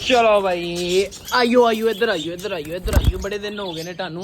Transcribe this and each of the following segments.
चलो भाई आइयो आइयो इधर आइयो इधर आइयो इधर आइयो, बड़े दिन हो गए ने टानू।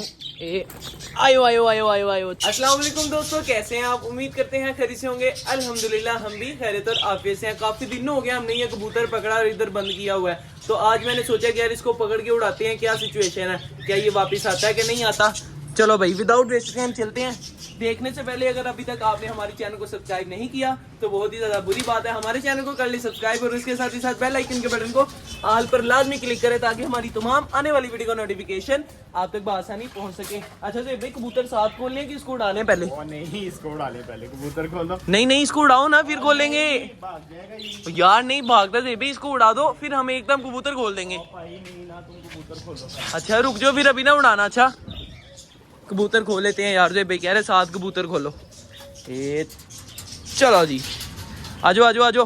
आयो आयो आयो आयो आयो। अस्सलाम वालेकुम दोस्तों, कैसे हैं आप? उम्मीद करते हैं खैरियत से होंगे। अल्हम्दुलिल्लाह हम भी खैरियत और आफियत से हैं। काफी दिन हो गया हमने ये कबूतर पकड़ा और इधर बंद किया हुआ है, तो आज मैंने सोचा कि यार इसको पकड़ के उड़ाते हैं। क्या सिचुएशन है, क्या ये वापस आता है कि नहीं आता। चलो भाई विदाउट वेस्ट टाइम चलते हैं। देखने से पहले अगर अभी तक आपने हमारे चैनल को सब्सक्राइब नहीं किया तो बहुत ही ज्यादा बुरी बात है। हमारे चैनल को कर ली सब्सक्राइब और उसके साथ ही साथ बेल आइकन के बटन को ऑल पर लाजमी क्लिक करें ताकि हमारी तमाम आने वाली वीडियो का नोटिफिकेशन आप तक बआसानी पहुंच सके। अच्छा तो भाई कबूतर साथ खोल लें कि इसको उड़ाने पहले? नहीं, इसको उड़ा ले पहले, कबूतर खोल दो। नहीं इसको उड़ाओ ना फिर खोलेंगे यार। नहीं भागता भाई, इसको उड़ा दो फिर हम एकदम कबूतर खोल देंगे। नहीं ना, तुम कबूतर खोलो। अच्छा रुक जाओ फिर अभी ना उड़ाना। अच्छा कबूतर खोल लेते हैं यार। जो भाई कह रहे साथ कबूतर खोलो। चलो जी आजो आजो आजो,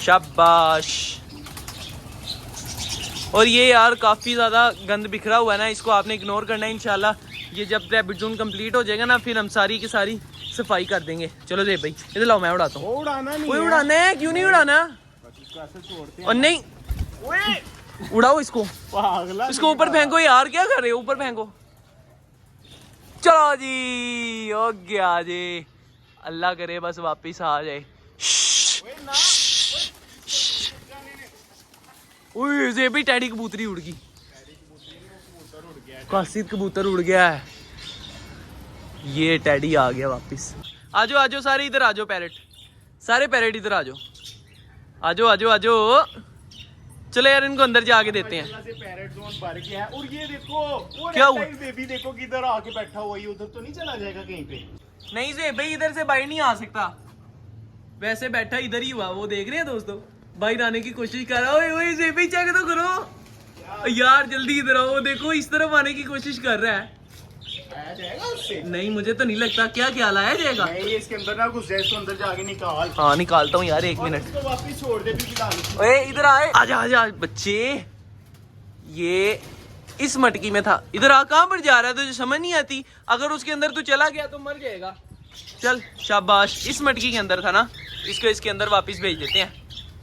शाबाश। और ये यार काफ़ी ज़्यादा गंद बिखरा हुआ है ना, इसको आपने इग्नोर करना है। इंशाल्लाह ये जब रैबिट जोन कंप्लीट हो जाएगा ना फिर हम सारी की सारी सफाई कर देंगे। चलो दे भाई इधर लाओ, मैं उड़ाता हूँ। उड़ाना नहीं, कोई उड़ाना है? क्यों नहीं उड़ाना? और नहीं उड़ाओ इसको, पागला। इसको ऊपर फेंको यार। क्या कर रहे हो? ऊपर फेंको। चलो जी हो गया जी, अल्लाह करे बस वापिस आ जाए। भी टैडी कबूतरी उड़ गई, कासिद कबूतर उड़ गया है। ये टैडी आ गया वापिस। आजो आजो सारे इधर आजो, पैरेट सारे पैरेट इधर आजो आजो आजो आजो। चलो यार इनको अंदर जाके देते हैं। पैरेट जोन भर गया है। और ये देखो क्या हुआ? बेबी देखो किधर आके बैठा हुआ है, उधर तो नहीं चला जाएगा कहीं पे? नहीं से भाई इधर से बाहर नहीं आ सकता, वैसे बैठा इधर ही हुआ। वो देख रहे हैं दोस्तों, बाहर आने की कोशिश कर रहा है। ओए से भाई चेक तो करो यार, जल्दी इधर आओ। देखो इस तरफ आने की कोशिश कर रहा है। आया जाएगा उससे? नहीं मुझे तो नहीं लगता। क्या ख्याल आया जाएगा? नहीं, इसके अंदर ना घुस जाए, इसको अंदर जाके निकाल। हाँ निकालता हूँ यार, एक मिनट। इसको वापस छोड़ दे भी फिलहाल। ओए इधर आए, आजा आजा बच्चे। ये इस मटकी में था, इधर आ। कहाँ पर जा रहा है तुझे समझ नहीं आती? अगर उसके अंदर तू चला गया तो मर जाएगा। चल शाबाश, इस मटकी के अंदर था ना, इसको इसके अंदर वापस भेज देते हैं।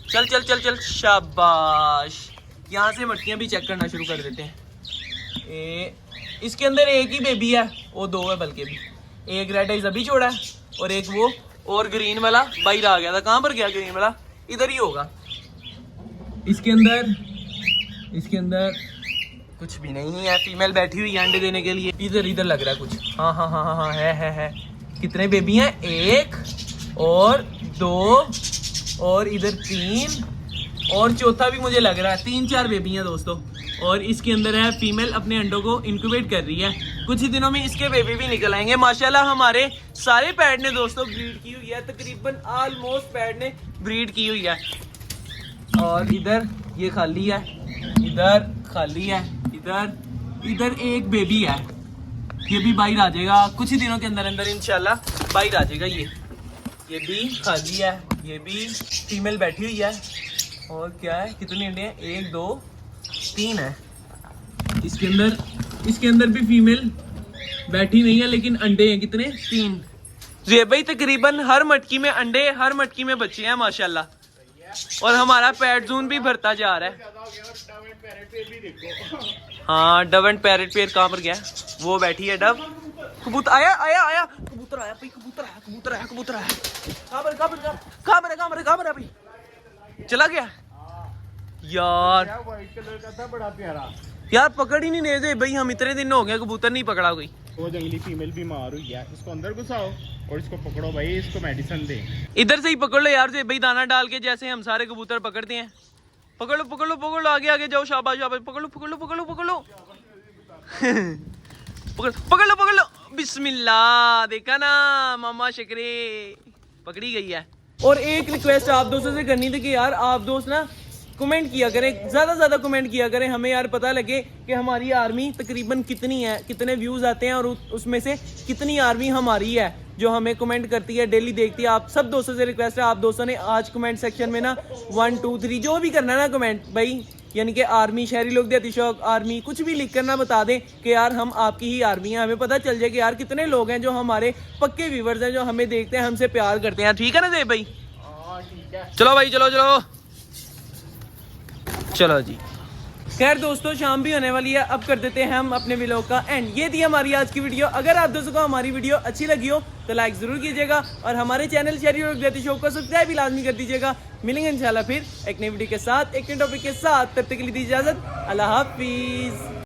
चल चल चल चल शाबाश। यहाँ से मटकियाँ भी चेक करना शुरू कर देते हैं। इसके अंदर एक ही बेबी है, वो दो है बल्कि भी। एक रेड आइज अभी छोड़ा है और एक वो और ग्रीन वाला बाहर आ गया था। कहाँ पर गया ग्रीन वाला? इधर ही होगा। इसके अंदर कुछ भी नहीं है। फीमेल बैठी हुई है अंडे देने के लिए। इधर इधर लग रहा है कुछ। हाँ हाँ हाँ हाँ है। कितने बेबी हैं? एक और दो और इधर तीन और चौथा भी मुझे लग रहा है। 3-4 बेबी हैं दोस्तों। और इसके अंदर है फीमेल अपने अंडों को इंक्यूबेट कर रही है। कुछ ही दिनों में इसके बेबी भी निकल आएंगे। माशाल्लाह हमारे सारे पैड ने दोस्तों ब्रीड की हुई है, तकरीबन ऑलमोस्ट पैड ने ब्रीड की हुई है। और इधर ये खाली है, इधर खाली है, इधर एक बेबी है। ये भी बाहर आ जाएगा कुछ ही दिनों के अंदर अंदर इंशाल्लाह बाहर आ जाएगा। ये भी खाली है, ये भी फीमेल बैठी हुई है। और क्या है, कितने अंडे हैं? 1 2 3 है। इसके अंदर भी फीमेल बैठी नहीं है लेकिन अंडे हैं कितने? 3। ये भाई तकरीबन हर मटकी में अंडे, हर मटकी में बच्चे हैं माशाल्लाह। और हमारा पैड जोन भी भरता जा रहा है। हाँ डव एंड पैरेट पेयर कहाँ पर गया? वो बैठी है डव। कबूतर आया कबूतर आया भाई, कबूतर आया। कहाँ पर भाई? चला गया यार। व्हाइट कलर का था, बड़ा प्यारा यार पकड़ ही नहीं रहे थे भाई, हम इतने दिन हो गए कबूतर नहीं पकड़ा कोई। वो जंगली फीमेल बीमार हुई है, इसको अंदर घुसाओ और इसको पकड़ो भाई, इसको मेडिसिन दे। इधर से ही पकड़ लो यार से भाई, दाना डाल के जैसे हम सारे कबूतर पकड़ते हैं। पकड़ लो आगे जाओ। शाबाश पकड़ लो। बिस्मिल्लाह, देखा ना मामा शकरे, पकड़ी गई है। और एक रिक्वेस्ट आप दोस्तों से करनी थी कि यार आप दोस्त ना कमेंट किया करें, ज़्यादा कमेंट किया करें, हमें यार पता लगे कि हमारी आर्मी तकरीबन कितनी है, कितने व्यूज़ आते हैं और उसमें से कितनी आर्मी हमारी है जो हमें कमेंट करती है, डेली देखती है। आप सब दोस्तों से रिक्वेस्ट है, आप दोस्तों ने आज कमेंट सेक्शन में ना 1 2 3 जो भी करना है ना कमेंट भाई, यानी कि आर्मी, शहरी लोग देती शौक आर्मी, कुछ भी लिख कर ना बता दें कि यार हम आपकी ही आर्मी है। हमें पता चल जाए कि यार कितने लोग हैं जो हमारे पक्के व्यूवर्स हैं, जो हमें देखते हैं, हमसे प्यार करते हैं। ठीक है ना देव भाई? चलो भाई चलो चलो जी। खैर दोस्तों शाम भी होने वाली है, अब कर देते हैं हम अपने व्लॉग का एंड। ये थी हमारी आज की वीडियो। अगर आप दोस्तों को हमारी वीडियो अच्छी लगी हो तो लाइक जरूर कीजिएगा और हमारे चैनल शहरी और गुजराती शो को सब्सक्राइब भी लाजमी कर दीजिएगा। मिलेंगे इंशाल्लाह फिर एक नई वीडियो के साथ, एक नए टॉपिक के साथ। तब तक के लिए दी इजाजत। अल्लाह हाफिज।